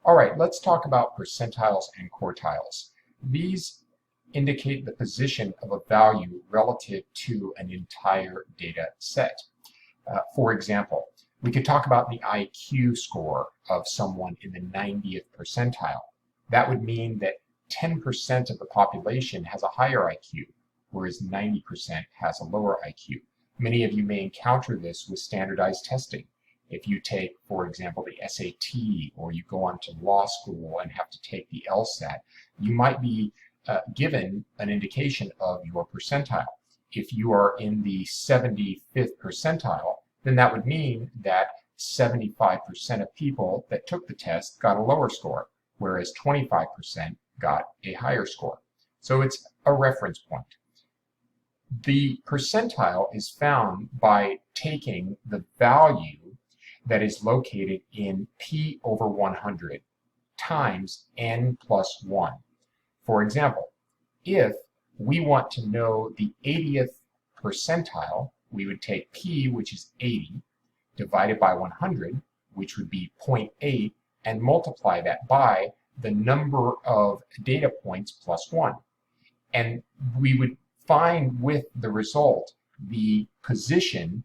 All right, let's talk about percentiles and quartiles. These indicate the position of a value relative to an entire data set. For example, we could talk about the IQ score of someone in the 90th percentile. That would mean that 10% of the population has a higher IQ, whereas 90% has a lower IQ. Many of you may encounter this with standardized testing. If you take, for example, the SAT, or you go on to law school and have to take the LSAT, you might be given an indication of your percentile. If you are in the 75th percentile, then that would mean that 75% of people that took the test got a lower score, whereas 25% got a higher score. So it's a reference point. The percentile is found by taking the value that is located in p over 100 times n plus 1. For example, if we want to know the 80th percentile, we would take p, which is 80, divided by 100, which would be 0.8, and multiply that by the number of data points plus 1. And we would find with the result the position,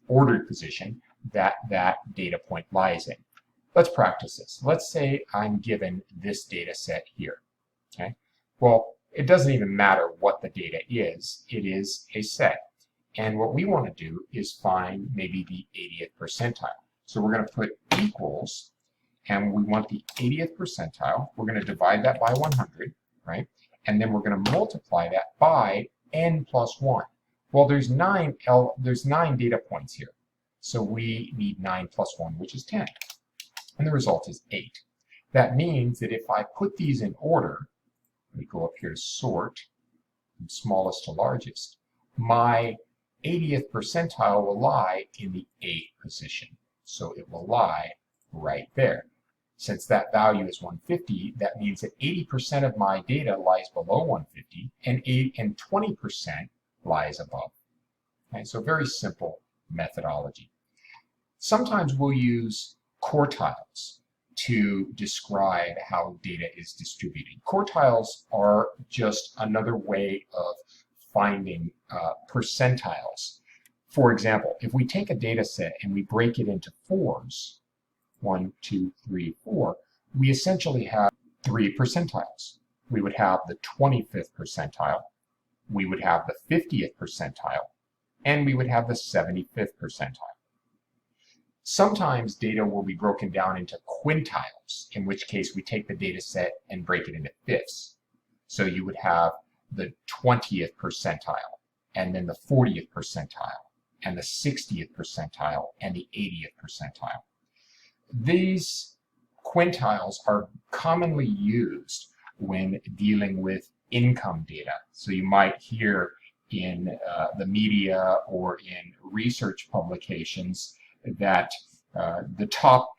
ordered position, that data point lies in. Let's practice this. Let's say I'm given this data set here. Okay. Well, it doesn't even matter what the data is. It is a set. And what we want to do is find maybe the 80th percentile. So we're going to put equals, and we want the 80th percentile. We're going to divide that by 100, right? And then we're going to multiply that by n plus 1. Well, there's 9 data points here. So we need 9 plus 1, which is 10. And the result is 8. That means that if I put these in order, let me go up here to sort, from smallest to largest, my 80th percentile will lie in the 8th position. So it will lie right there. Since that value is 150, that means that 80% of my data lies below 150 and 20% lies above. Okay, so very simple methodology. Sometimes we'll use quartiles to describe how data is distributed. Quartiles are just another way of finding percentiles. For example, if we take a data set and we break it into fours, 1, 2, 3, 4, we essentially have 3 percentiles. We would have the 25th percentile, we would have the 50th percentile, and we would have the 75th percentile. Sometimes data will be broken down into quintiles, in which case we take the data set and break it into fifths. So you would have the 20th percentile, and then the 40th percentile, and the 60th percentile, and the 80th percentile. These quintiles are commonly used when dealing with income data. So you might hear in the media or in research publications that the top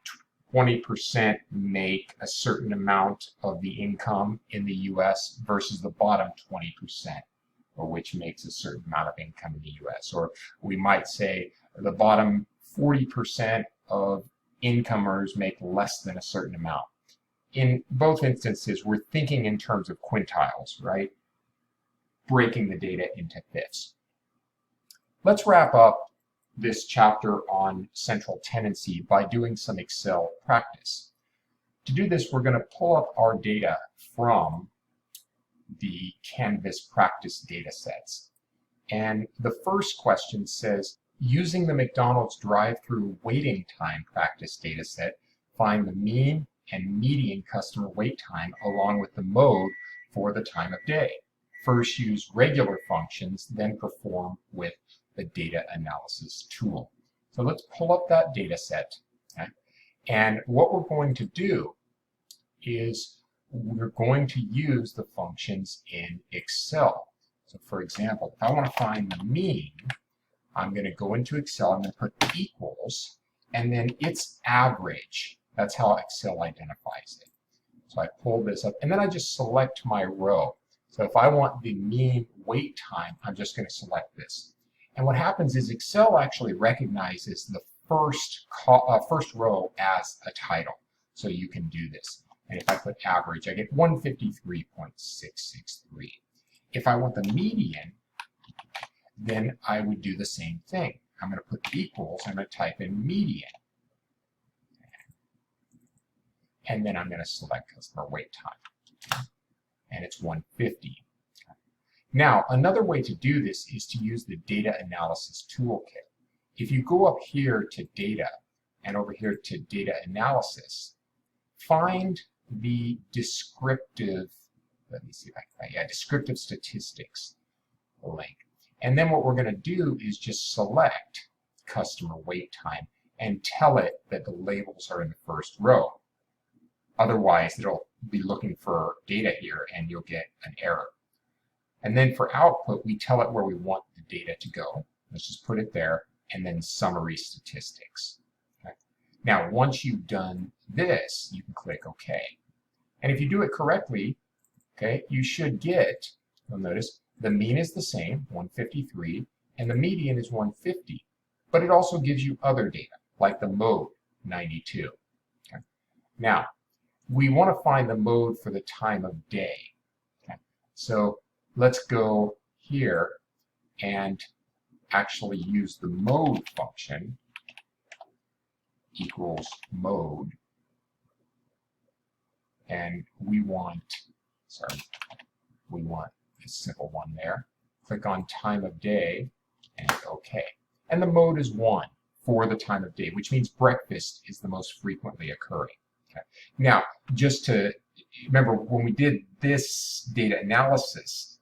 20% make a certain amount of the income in the US versus the bottom 20%, or which makes a certain amount of income in the US. Or we might say the bottom 40% of incomers make less than a certain amount. In both instances, we're thinking in terms of quintiles, right? Breaking the data into fifths. Let's wrap up this chapter on central tendency by doing some Excel practice. To do this, we're going to pull up our data from the Canvas practice data sets. And the first question says, using the McDonald's drive-through waiting time practice data set, find the mean and median customer wait time along with the mode for the time of day. First use regular functions, then perform with the data analysis tool. So let's pull up that data set. Okay? And what we're going to do is we're going to use the functions in Excel. So for example, if I want to find the mean, I'm going to go into Excel, I'm going to put equals, and then its average. That's how Excel identifies it. So I pull this up, and then I just select my row. So if I want the mean wait time, I'm just going to select this. And what happens is Excel actually recognizes the first row as a title. So you can do this. And if I put average, I get 153.663. If I want the median, then I would do the same thing. I'm going to put equals, I'm going to type in median. And then I'm going to select customer wait time. And it's 150. Now, another way to do this is to use the data analysis toolkit. If you go up here to data and over here to data analysis, find the descriptive, let me see if I can find, yeah, descriptive statistics link. And then what we're going to do is just select customer wait time and tell it that the labels are in the first row. Otherwise, it'll be looking for data here and you'll get an error. And then for output, we tell it where we want the data to go. Let's just put it there, and then summary statistics. Okay. Now, once you've done this, you can click OK. And if you do it correctly, okay, you should get, you'll notice, the mean is the same, 153, and the median is 150. But it also gives you other data, like the mode, 92. Okay. Now, we want to find the mode for the time of day. Okay. So let's go here and actually use the mode function equals mode. And we want a simple one there. Click on time of day and OK. And the mode is 1 for the time of day, which means breakfast is the most frequently occurring. Okay. Now, just to remember, when we did this data analysis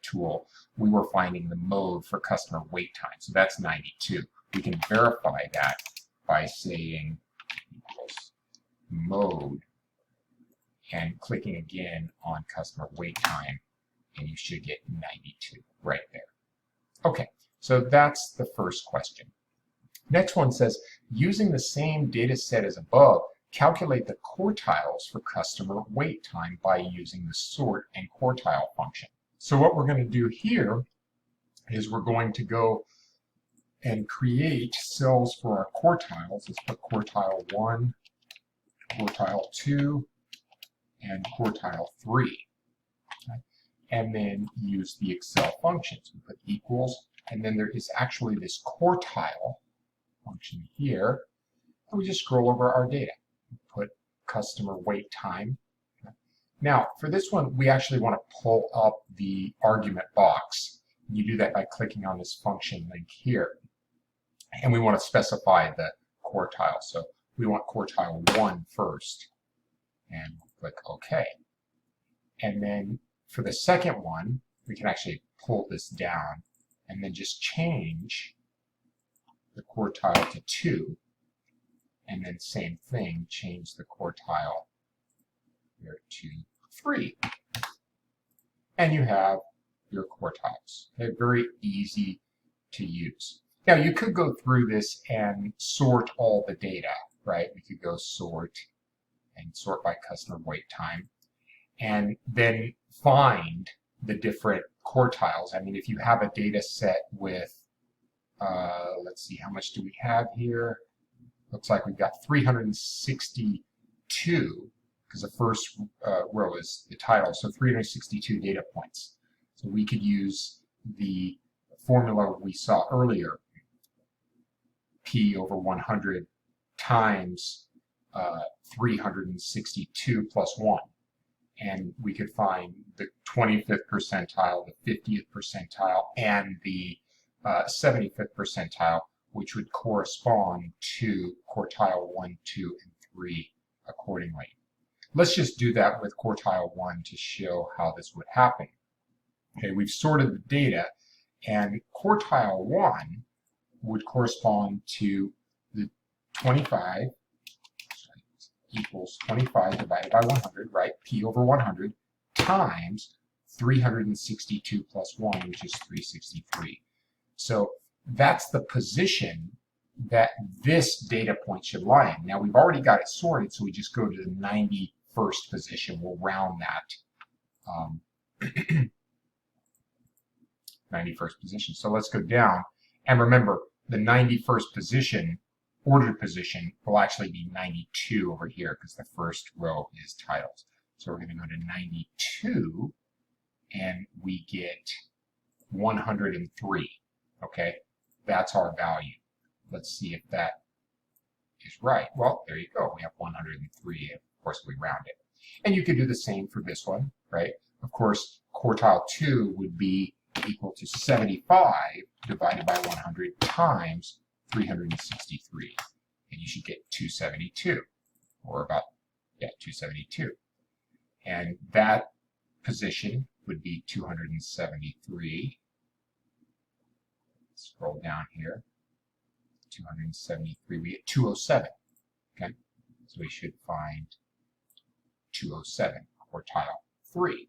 tool, we were finding the mode for customer wait time. So that's 92. We can verify that by saying equals mode and clicking again on customer wait time, and you should get 92 right there. Okay, so that's the first question. Next one says, using the same data set as above, calculate the quartiles for customer wait time by using the sort and quartile function. So what we're going to do here is we're going to go and create cells for our quartiles. Let's put quartile 1, quartile 2, and quartile 3. Okay. And then use the Excel functions. We put equals, and then there is actually this quartile function here. And we just scroll over our data. We put customer wait time. Now, for this one, we actually want to pull up the argument box. You do that by clicking on this function link here. And we want to specify the quartile. So we want quartile 1 first. And click OK. And then for the second one, we can actually pull this down and then just change the quartile to 2. And then same thing, change the quartile here to 3. And you have your quartiles. They're very easy to use. Now you could go through this and sort all the data, right? We could go sort and sort by customer wait time and then find the different quartiles. I mean, if you have a data set with, let's see, how much do we have here? Looks like we've got 362, because the first row is the title, so 362 data points. So we could use the formula we saw earlier, P over 100 times 362 plus 1. And we could find the 25th percentile, the 50th percentile, and the 75th percentile, which would correspond to quartile 1, 2, and 3 accordingly. Let's just do that with quartile 1 to show how this would happen. Okay, we've sorted the data, and quartile 1 would correspond to the 25 equals 25 divided by 100, right? P over 100 times 362 plus 1, which is 363. So that's the position that this data point should lie in. Now we've already got it sorted, so we just go to the 91st position. We'll round that 91st position. So let's go down. And remember, the 91st position ordered position will actually be 92 over here because the first row is titles. So we're going to go to 92 and we get 103. Okay, that's our value. Let's see if that is right. Well, there you go. We have 103. Of course, we round it. And you could do the same for this one, right? Of course, quartile 2 would be equal to 75 divided by 100 times 363. And you should get 272, or about, 272. And that position would be 273. Scroll down here. 273, we get 207. Okay, so we should find 207, quartile 3.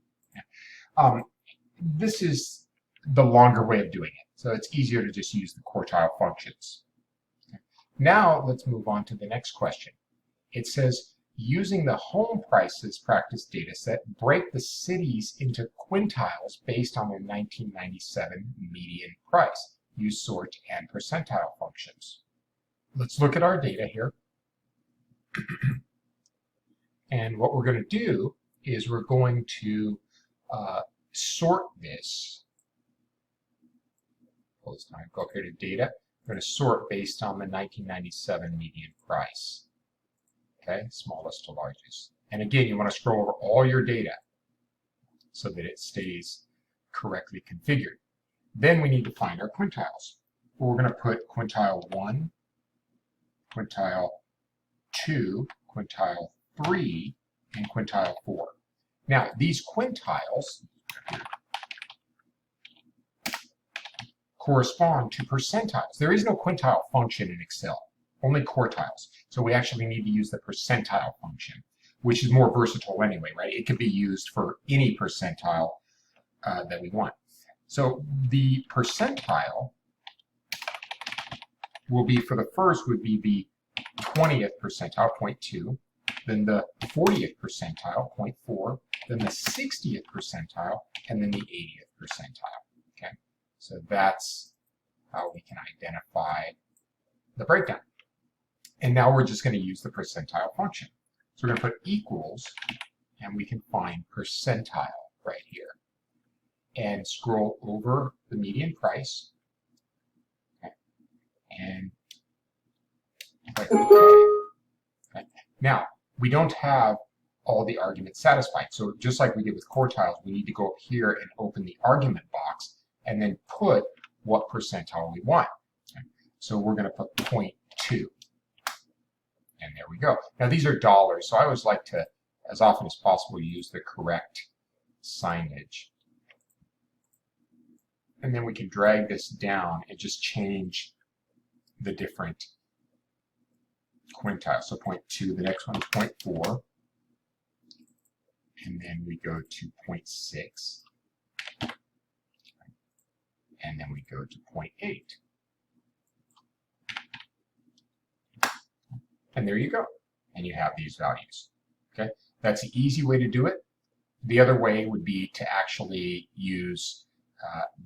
This is the longer way of doing it, so it's easier to just use the quartile functions. Okay. Now let's move on to the next question. It says, using the home prices practice data set, break the cities into quintiles based on their 1997 median price. Use sort and percentile functions. Let's look at our data here. And what we're going to do is we're going to sort this. Go up here to data. We're going to sort based on the 1997 median price. Okay, smallest to largest. And again, you want to scroll over all your data so that it stays correctly configured. Then we need to find our quintiles. We're going to put quintile 1, quintile 2, quintile 3, and quintile 4. Now, these quintiles correspond to percentiles. There is no quintile function in Excel, only quartiles. So we actually need to use the percentile function, which is more versatile anyway, right? It can be used for any percentile that we want. So the percentile will be, for the first, would be the 20th percentile, 0.2, then the 40th percentile, 0.4, then the 60th percentile, and then the 80th percentile. Okay, so that's how we can identify the breakdown. And now we're just going to use the percentile function. So we're going to put equals, and we can find percentile right here. And scroll over the median price, okay, and click OK. Okay. Now, we don't have all the arguments satisfied, so just like we did with quartiles, we need to go up here and open the argument box and then put what percentile we want. Okay. So we're going to put 0.2, and there we go. Now these are dollars, so I always like to, as often as possible, use the correct signage. And then we can drag this down and just change the different quintiles. So 0.2, the next one is 0.4. And then we go to 0.6. And then we go to 0.8. And there you go. And you have these values. Okay, that's the easy way to do it. The other way would be to actually use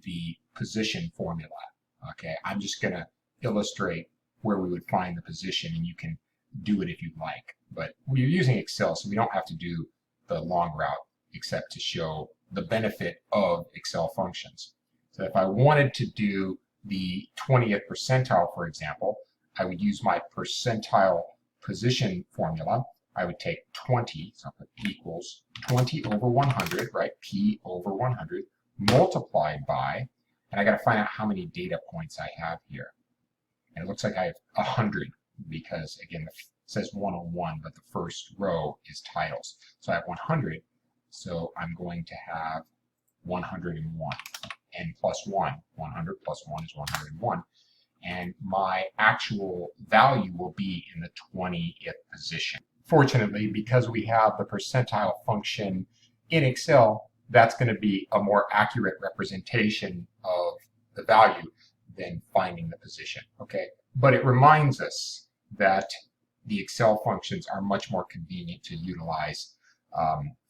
the position formula. Okay, I'm just going to illustrate where we would find the position, and you can do it if you'd like. But we're using Excel, so we don't have to do the long route except to show the benefit of Excel functions. So if I wanted to do the 20th percentile, for example, I would use my percentile position formula. I would take 20, so I'll put equals 20 over 100, right? P over 100, multiplied by, and I got to find out how many data points I have here. And it looks like I have 100 because, again, it says 101, but the first row is titles. So I have 100, so I'm going to have 101. And plus 1, 100 plus 1 is 101. And my actual value will be in the 20th position. Fortunately, because we have the percentile function in Excel, that's going to be a more accurate representation of the value than finding the position. Okay, but it reminds us that the Excel functions are much more convenient to utilize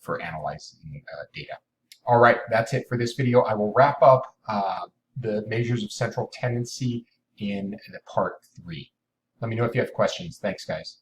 for analyzing data. All right, that's it for this video. I will wrap up the measures of central tendency in the part 3. Let me know if you have questions. Thanks, guys.